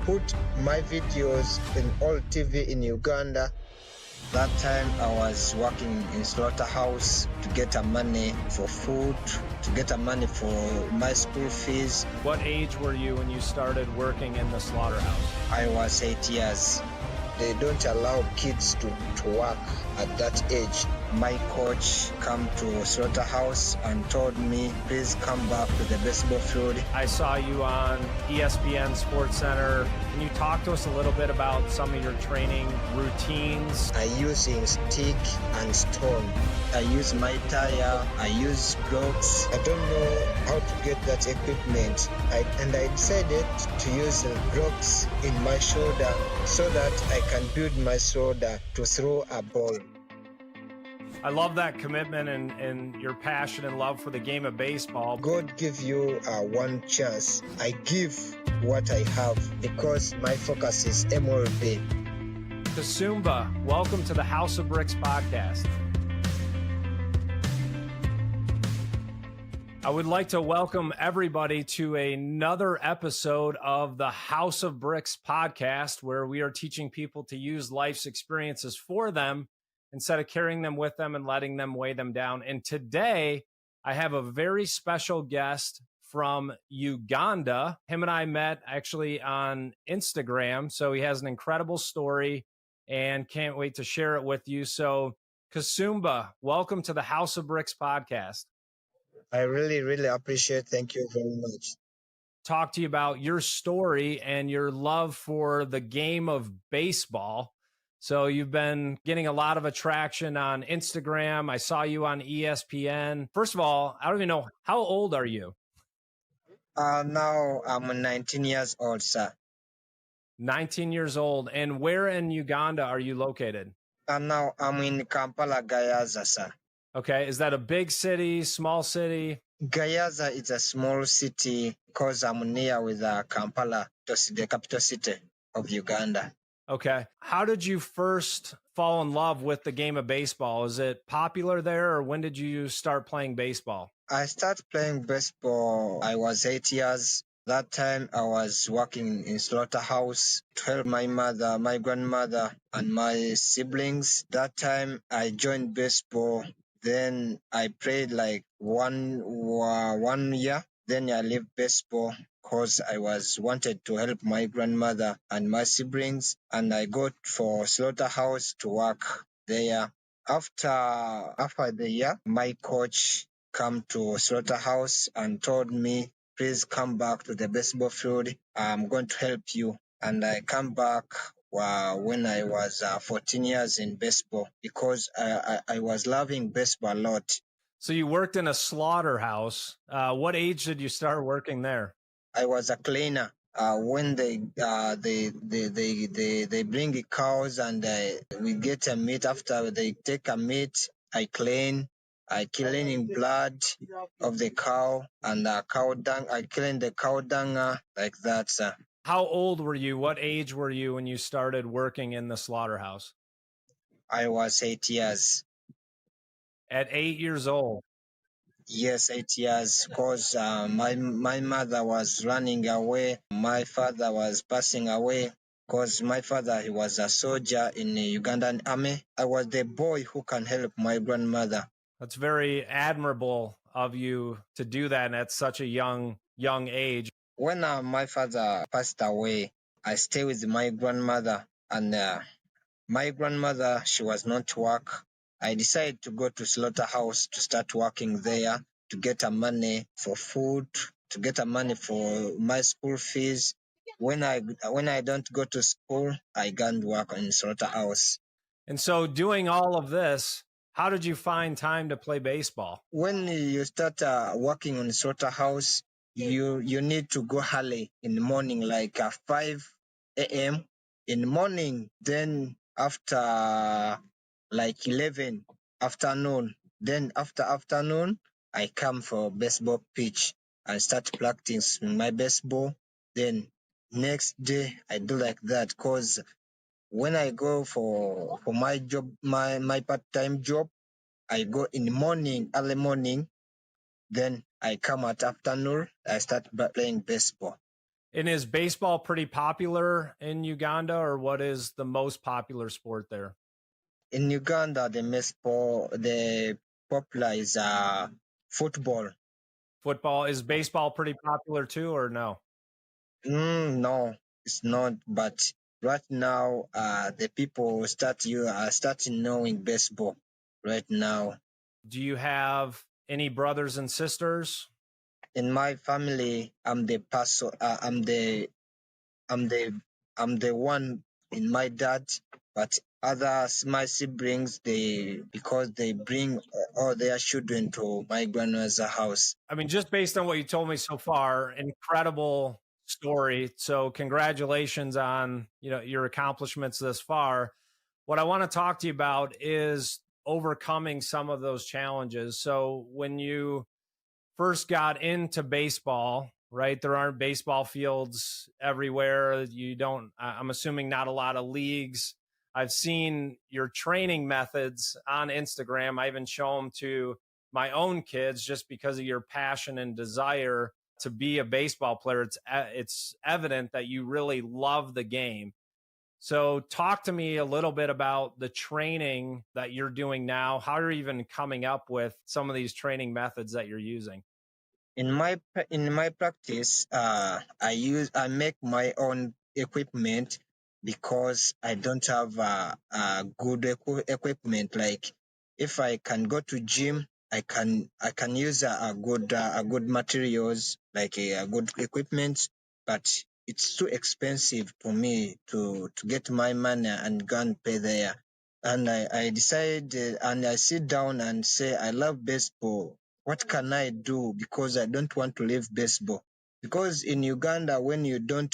put my videos in all TV in Uganda. That time I was working in slaughterhouse to get money for food, to get money for my school fees. What age were you when you started working in the slaughterhouse? I was 8 years. They don't allow kids to work at that age. My coach came to slaughterhouse and told me, please come back to the baseball field. I saw you on ESPN Sports Center. Can you talk to us a little bit about some of your training routines? I using stick and stone. I use my tire. I use blocks. I don't know how to get that equipment. I decided to use blocks in my shoulder so that I can build my shoulder to throw a ball. I love that commitment and your passion and love for the game of baseball. God give you one chance. I give what I have because my focus is MLB. Kasumba, welcome to the House of Bricks podcast. I would like to welcome everybody to another episode of the House of Bricks podcast, where we are teaching people to use life's experiences for them instead of carrying them with them and letting them weigh them down. And today, I have a very special guest from Uganda. Him and I met actually on Instagram, so he has an incredible story and can't wait to share it with you. So, Kasumba, welcome to the House of Bricks podcast. I really appreciate. Thank you very much. Talk to you about your story and your love for the game of baseball. So you've been getting a lot of attraction on Instagram. I saw you on ESPN. First of all, I don't even know, how old are you? Now I'm 19 years old, sir. 19 years old. And where in Uganda are you located? Now I'm in Kampala, Gayaza, sir. Okay. Is that a big city, small city? Gayaza is a small city because I'm near with Kampala, the capital city of Uganda. Okay. How did you first fall in love with the game of baseball? Is it popular there, or when did you start playing baseball? I started playing baseball. I was 8 years. That time I was working in slaughterhouse to help my mother, my grandmother, and my siblings. That time I joined baseball. Then I played like one year. Then I left baseball because I was wanted to help my grandmother and my siblings, and I got for slaughterhouse to work there. After the year, my coach came to slaughterhouse and told me, please come back to the baseball field. I'm going to help you. And I come back when I was 14 years in baseball because I was loving baseball a lot. So you worked in a slaughterhouse. What age did you start working there? I was a cleaner. When they bring the cows and we get a meat. After they take a meat, I clean in blood of the cow and cow dung. I clean the cow dung like that, sir. How old were you? What age were you when you started working in the slaughterhouse? I was 8 years. At 8 years old? Yes, 8 years, because my mother was running away. My father was passing away because my father, he was a soldier in the Ugandan army. I was the boy who can help my grandmother. That's very admirable of you to do that at such a young age. When my father passed away, I stayed with my grandmother, and my grandmother, she was not to work. I decided to go to slaughterhouse to start working there to get money for food, to get money for my school fees. When I don't go to school, I can't work in slaughterhouse. And so doing all of this, how did you find time to play baseball? When you start working on slaughterhouse, you need to go early in the morning, like 5 a.m. in the morning. Then after like 11 afternoon, then after afternoon, I come for baseball pitch and start practicing my baseball. Then next day I do like that because when I go for my job, my part-time job, I go in the morning, early morning. Then I come at afternoon, I start playing baseball. And is baseball pretty popular in Uganda, or what is the most popular sport there? In Uganda, the popular is football. Football. Is baseball pretty popular too, or no? No, it's not. But right now, the people starting knowing baseball right now. Do you have any brothers and sisters? In my family, I'm the person. I'm the I'm the one in my dad, but others, my siblings, they because they bring all their children to my grandmother's house. I mean, just based on what you told me so far, incredible story. So congratulations on, your accomplishments thus far. What I want to talk to you about is overcoming some of those challenges. So when you first got into baseball, right? There aren't baseball fields everywhere. You don't, I'm assuming not a lot of leagues. I've seen your training methods on Instagram. I even show them to my own kids just because of your passion and desire to be a baseball player. It's evident that you really love the game. So, talk to me a little bit about the training that you're doing now. How are you even coming up with some of these training methods that you're using? In my practice, I make my own equipment because I don't have good equipment. Like if I can go to gym, I can use a good materials like a good equipment, but it's too expensive for me to get my money and go and pay there. And I decide and I sit down and say I love baseball. What can I do? Because I don't want to leave baseball. Because in Uganda, when you don't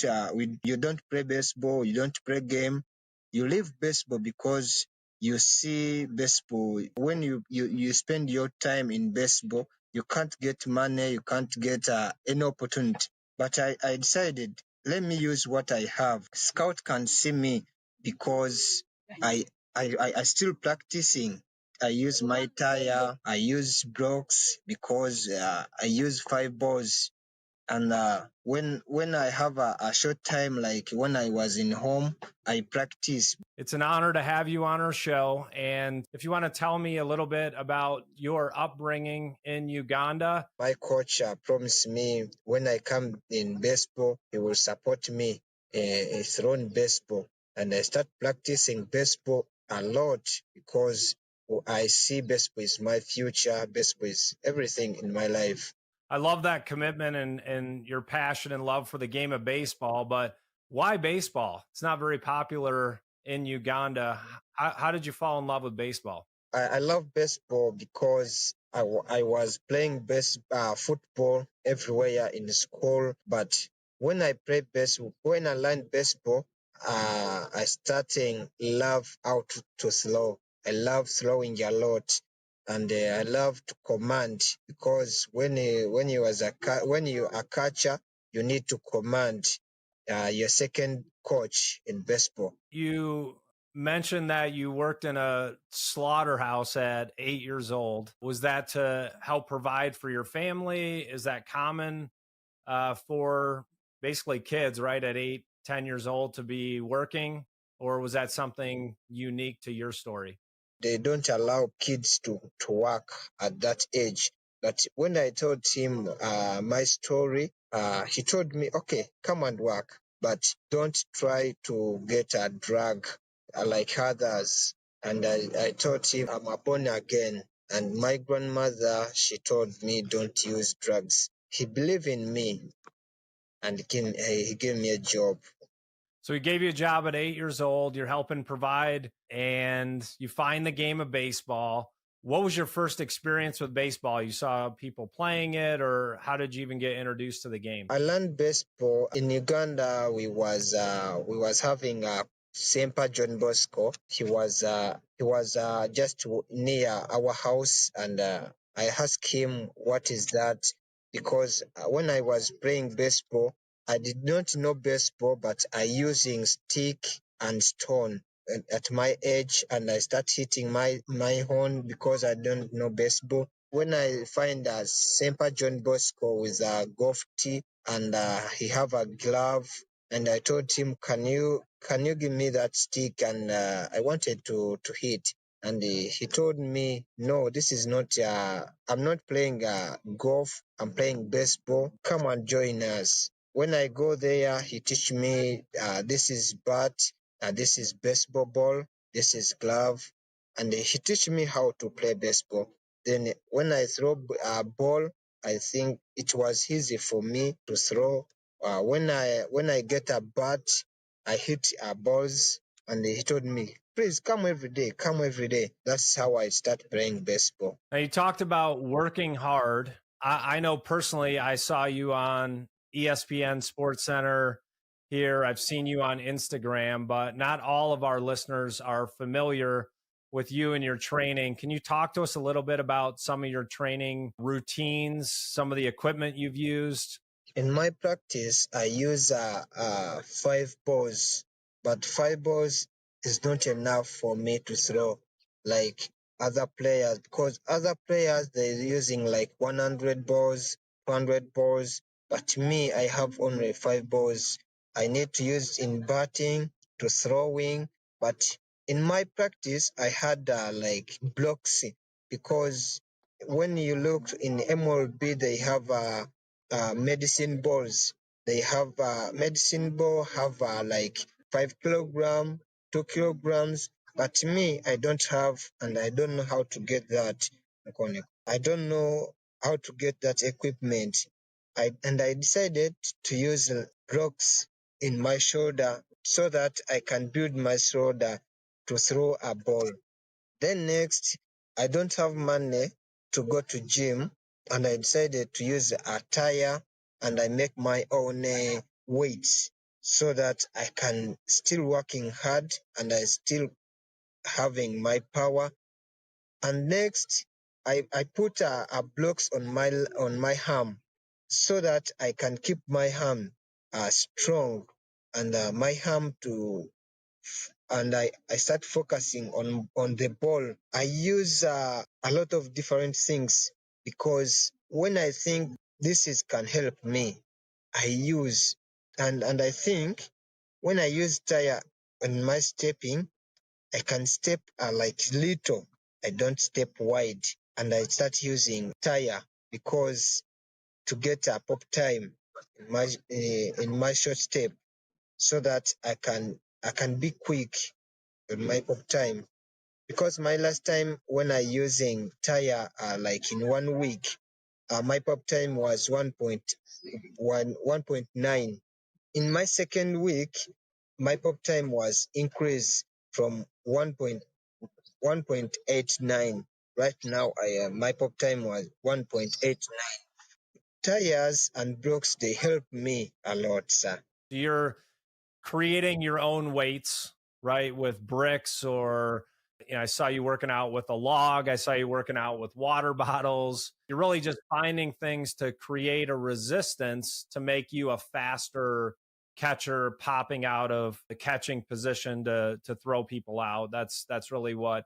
play baseball, you don't play game, you leave baseball because you see baseball. When you spend your time in baseball, you can't get money, you can't get any opportunity. But I decided, let me use what I have. Scout can see me because I I still practicing. I use my tire. I use blocks because I use 5 balls. And when I have a short time, like when I was in home, I practice. It's an honor to have you on our show. And if you want to tell me a little bit about your upbringing in Uganda. My coach promised me when I come in baseball, he will support me through baseball. And I start practicing baseball a lot because I see baseball is my future. Baseball is everything in my life. I love that commitment and your passion and love for the game of baseball, but why baseball? It's not very popular in Uganda. How did you fall in love with baseball? I love baseball because I was playing football everywhere in school. But when I played baseball, when I learned baseball, I started love how to throw. I love throwing a lot, and I love to command because when you are a catcher, you need to command your second coach in baseball. You mentioned that you worked in a slaughterhouse at 8 years old. Was that to help provide for your family? Is that common for basically kids, right, at 8, 10 years old to be working? Or was that something unique to your story? They don't allow kids to work at that age. But when I told him my story, he told me, okay, come and work, but don't try to get a drug like others. And I told him I'm a born again. And my grandmother, she told me don't use drugs. He believed in me and he gave me a job. So he gave you a job at 8 years old. You're helping provide, and you find the game of baseball. What was your first experience with baseball? You saw people playing it, or how did you even get introduced to the game? I learned baseball in Uganda. We was having a Semper John Bosco. He was just near our house, and I asked him what is that because when I was playing baseball, I did not know baseball, but I using stick and stone at my age, and I start hitting my horn because I don't know baseball. When I find a Semper John Bosco with a golf tee, and he have a glove, and I told him, can you give me that stick, and I wanted to hit. And he told me, no, this is not, I'm not playing golf, I'm playing baseball. Come and join us. When I go there, he teach me, this is bat, this is baseball ball, this is glove, and he teach me how to play baseball. Then when I throw a ball, I think it was easy for me to throw. When I get a bat, I hit balls, and he told me, please come every day, come every day. That's how I start playing baseball. Now, you talked about working hard. I know personally, I saw you on ESPN Sports Center here. I've seen you on Instagram, but not all of our listeners are familiar with you and your training. Can you talk to us a little bit about some of your training routines, some of the equipment you've used? In my practice, I use 5 balls, but 5 balls is not enough for me to throw like other players, because other players they're using like 100 balls, 200 balls, but me, I have only 5 balls. I need to use in batting, to throwing, but in my practice, I had like blocks, because when you look in MLB, they have medicine balls. They have medicine ball have like 5 kilogram, 2 kilograms. But me, I don't have, and I don't know how to get that. I don't know how to get that equipment. I decided to use rocks in my shoulder so that I can build my shoulder to throw a ball. Then next, I don't have money to go to gym, and I decided to use a tire, and I make my own weights so that I can still working hard and I still having my power. And next, I put a blocks on my arm so that I can keep my arm strong, and my arm to and I start focusing on the ball. I use a lot of different things, because when I think this is can help me, I use, and I think when I use tire on my stepping, I can step like little. I don't step wide, and I start using tire because to get a pop time in my short step, so that I can be quick in my pop time. Because my last time when I using tire like in 1 week, my pop time was 1.9. In my second week, my pop time was increased from 1.89. Right now, my pop time was 1.89. Tires and blocks, they help me a lot, sir. You're creating your own weights, right? With bricks, or I saw you working out with a log. I saw you working out with water bottles. You're really just finding things to create a resistance to make you a faster catcher, popping out of the catching position to throw people out. That's really what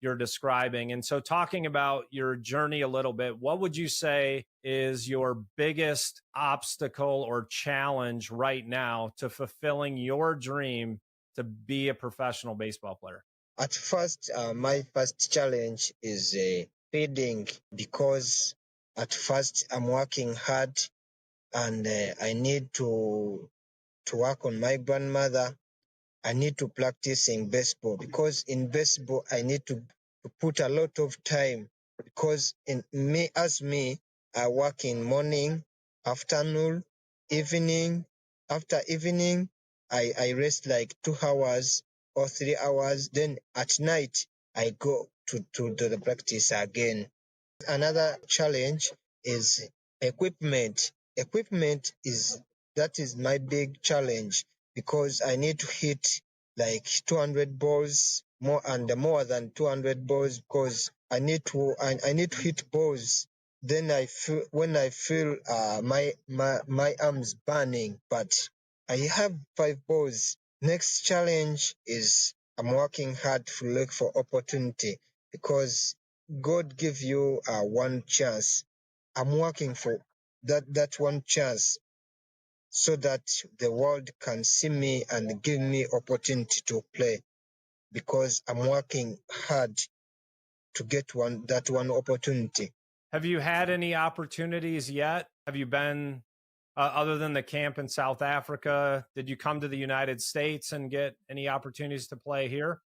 you're describing. And so, talking about your journey a little bit, what would you say is your biggest obstacle or challenge right now to fulfilling your dream to be a professional baseball player? At first, my first challenge is feeding, because at first I'm working hard, and I need to work on my grandmother. I need to practice in baseball, because in baseball I need to put a lot of time, because I work in morning, afternoon, evening. After evening, I rest like 2 hours or 3 hours. Then at night I go to the practice again. Another challenge is equipment. Equipment is my big challenge, because I need to hit like 200 balls more than 200 balls, because I need to hit balls. Then I feel my arms burning, but I have 5 balls. Next challenge is I'm working hard to look for opportunity, because God give you one chance. I'm working for that one chance. so that the world can see me and give me opportunity to play, because I'm working hard to get that one opportunity. Have you had any opportunities yet? Have you been, other than the camp in South Africa, did you come to the United States and get any opportunities to play here?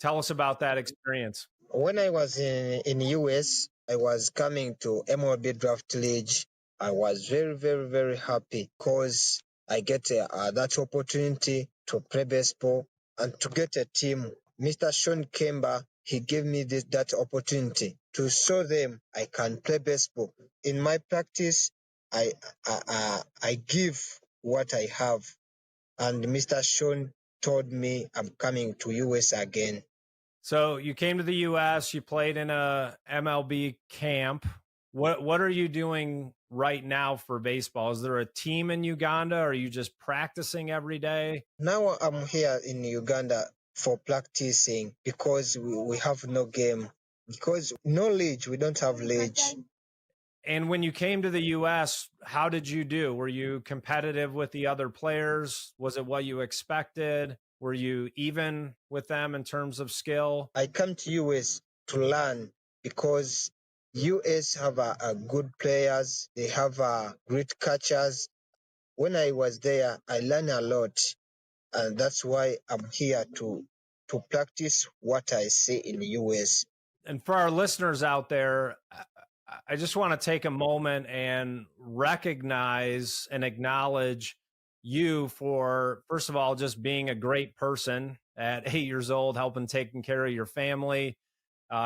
Tell us about that experience. When I was in US, I was coming to MLB Draft League. I was very, very, very happy because I get that opportunity to play baseball and to get a team. Mr. Sean Kemba, he gave me that opportunity to show them I can play baseball. In my practice, I give what I have, and Mr. Sean told me I'm coming to US again. So you came to the US, you played in a MLB camp. What are you doing right now for baseball? Is there a team in Uganda? Or are you just practicing every day? Now I'm here in Uganda for practicing because we have no game. Because no league, we don't have league. And when you came to the US, how did you do? Were you competitive with the other players? Was it what you expected? Were you even with them in terms of skill? I come to US to learn because US have a good players. They have great catchers. When I was there, I learned a lot, and that's why I'm here to practice what I see in the US. And for our listeners out there, I just want to take a moment and recognize and acknowledge you for, first of all, just being a great person at 8 years old, helping taking care of your family.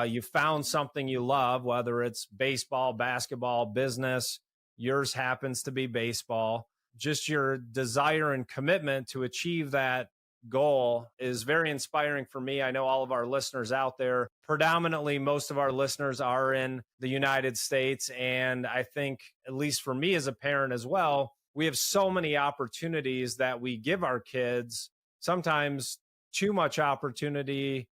You found something you love, whether it's baseball, basketball, business. Yours happens to be baseball. Just your desire and commitment to achieve that goal is very inspiring for me. I know all of our listeners out there, predominantly, most of our listeners are in the United States. And I think, at least for me as a parent as well, we have so many opportunities that we give our kids. Sometimes too much opportunity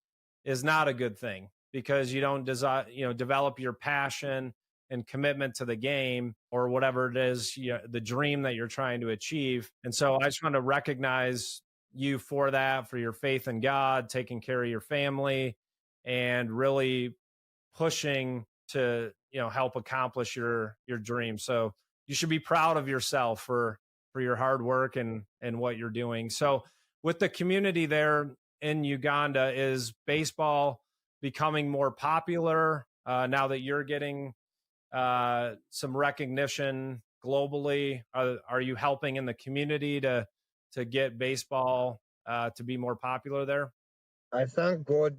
is not a good thing because you don't develop your passion and commitment to the game or whatever it is, the dream that you're trying to achieve. And so I just want to recognize you for that, for your faith in God, taking care of your family, and really pushing to help accomplish your dream. So you should be proud of yourself for your hard work and what you're doing. So with the community there in Uganda, is baseball becoming more popular now that you're getting some recognition globally? Are you helping in the community to get baseball to be more popular there? I thank God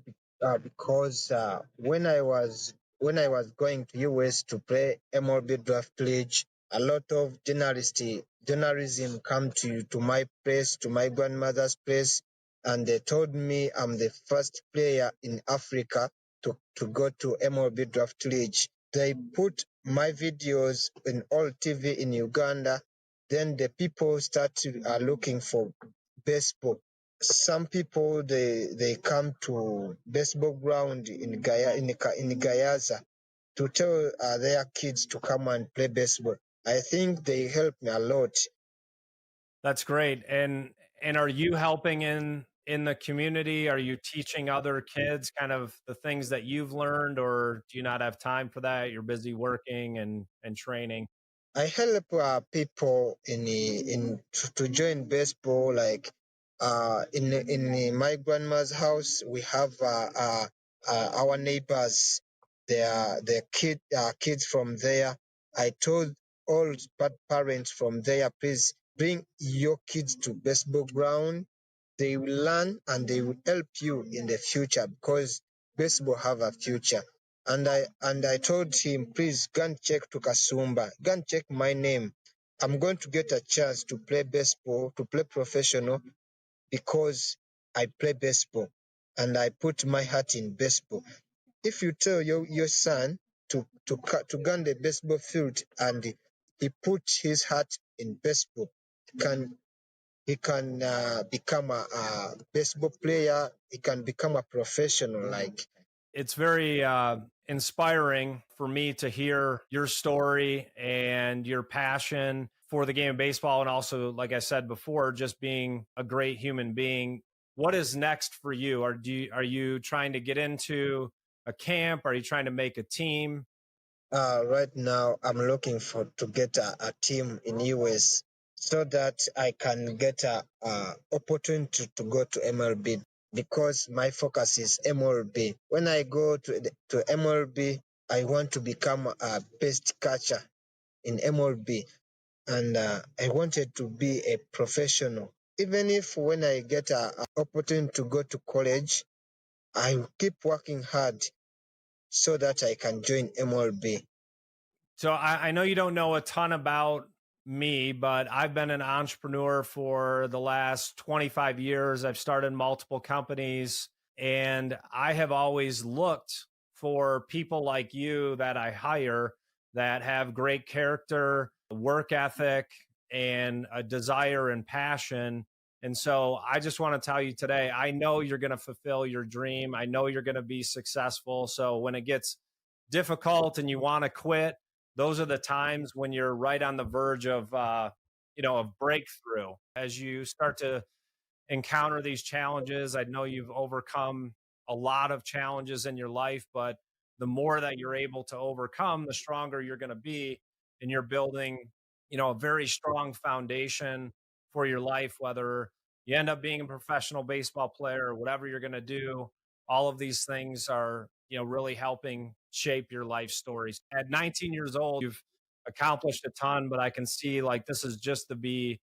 because when I was going to US to play MLB Draft League, a lot of journalism come to my place, to my grandmother's place, and they told me I'm the first player in Africa to go to MLB Draft League. They put my videos in all TV in Uganda. Then the people start looking for baseball. Some people they come to baseball ground in Gayaza to tell their kids to come and play baseball. I think they help me a lot. That's great. And are you helping in the community? Are you teaching other kids kind of the things that you've learned, or do you not have time for that? You're busy working and training. I help people to join baseball. Like in my grandma's house, we have our neighbors. They are kids from there. I told all parents from there, please bring your kids to baseball ground. They will learn and they will help you in the future because baseball have a future. And I told him, please go and check to Kasumba, go and check my name. I'm going to get a chance to play baseball, to play professional because I play baseball and I put my heart in baseball. If you tell your son to gun the baseball field and he put his heart in baseball, he can become a baseball player. He can become a professional. Like, It's very inspiring for me to hear your story and your passion for the game of baseball, and also, like I said before, just being a great human being. What is next for you? Are you trying to get into a camp? Are you trying to make a team? Right now, I'm looking to get a team in US so that I can get a opportunity to go to MLB, because my focus is MLB. When I go to MLB, I want to become a best catcher in MLB, and I wanted to be a professional. Even if when I get a opportunity to go to college, I will keep working hard so that I can join MLB. So I know you don't know a ton about me, but I've been an entrepreneur for the last 25 years. I've started multiple companies, and I have always looked for people like you that I hire that have great character, work ethic, and a desire and passion. And so I just want to tell you today, I know you're going to fulfill your dream. I know you're going to be successful. So when it gets difficult and you want to quit, those are the times when you're right on the verge of of breakthrough. As you start to encounter these challenges, I know you've overcome a lot of challenges in your life, but the more that you're able to overcome, the stronger you're going to be, and you're building a very strong foundation for your life, whether you end up being a professional baseball player or whatever you're going to do. All of these things are really helping shape your life stories. At 19 years old, you've accomplished a ton, but I can see like this is just the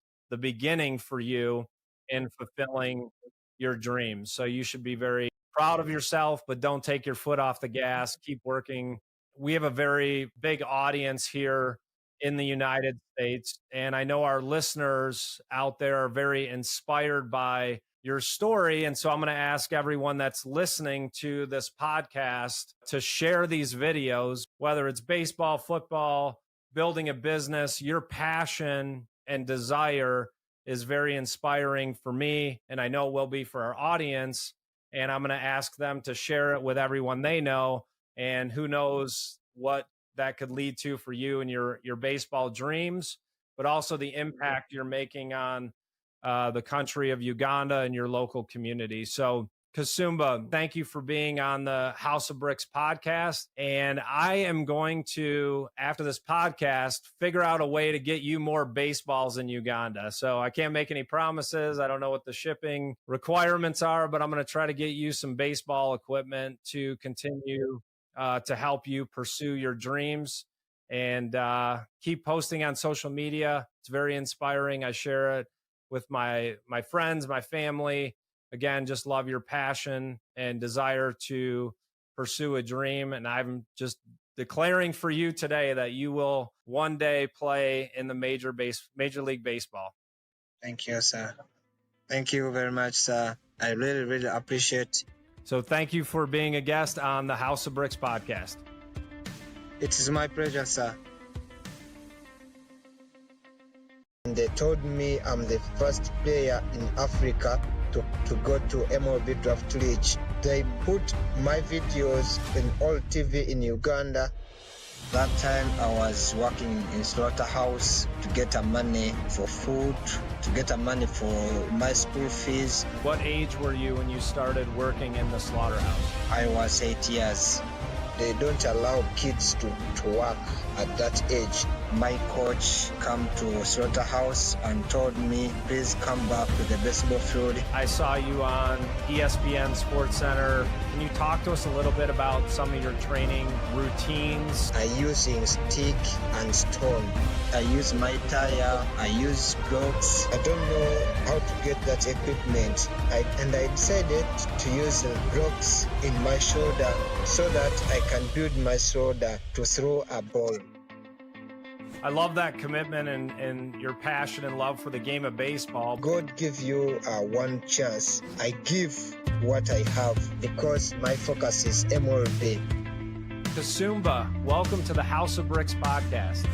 beginning for you in fulfilling your dreams. So you should be very proud of yourself, but don't take your foot off the gas. Keep working. We have a very big audience here in the United States, and I know our listeners out there are very inspired by your story. And so I'm going to ask everyone that's listening to this podcast to share these videos, whether it's baseball, football, building a business. Your passion and desire is very inspiring for me, and I know will be for our audience. And I'm going to ask them to share it with everyone they know, and who knows what that could lead to for you and your baseball dreams, but also the impact you're making on the country of Uganda and your local community. So Kasumba, thank you for being on the House of Bricks podcast. And I am going to, after this podcast, figure out a way to get you more baseballs in Uganda. So I can't make any promises. I don't know what the shipping requirements are, but I'm going to try to get you some baseball equipment to continue to help you pursue your dreams. And keep posting on social media. It's very inspiring. I share it with my friends, my family. Again, just love your passion and desire to pursue a dream. And I'm just declaring for you today that you will one day play in the Major League Baseball. Thank you, sir. Thank you very much, sir. I really, really appreciate. So thank you for being a guest on the House of Bricks podcast. It is my pleasure, sir. And they told me I'm the first player in Africa to go to MLB Draft League. They put my videos in all TV in Uganda. That time I was working in slaughterhouse to get money for food, to get money for my school fees. What age were you when you started working in the slaughterhouse? I was 8 years. They don't allow kids to work at that age. My coach came to slaughterhouse and told me, please come back to the baseball field. I saw you on ESPN Sports Center. Can you talk to us a little bit about some of your training routines? I using stick and stone. I use my tire. I use blocks. I don't know how to get that equipment. I decided to use blocks in my shoulder so that I can build my shoulder to throw a ball. I love that commitment and your passion and love for the game of baseball. God give you one chance. I give what I have because my focus is MLB. Kasumba, welcome to the House of Bricks podcast.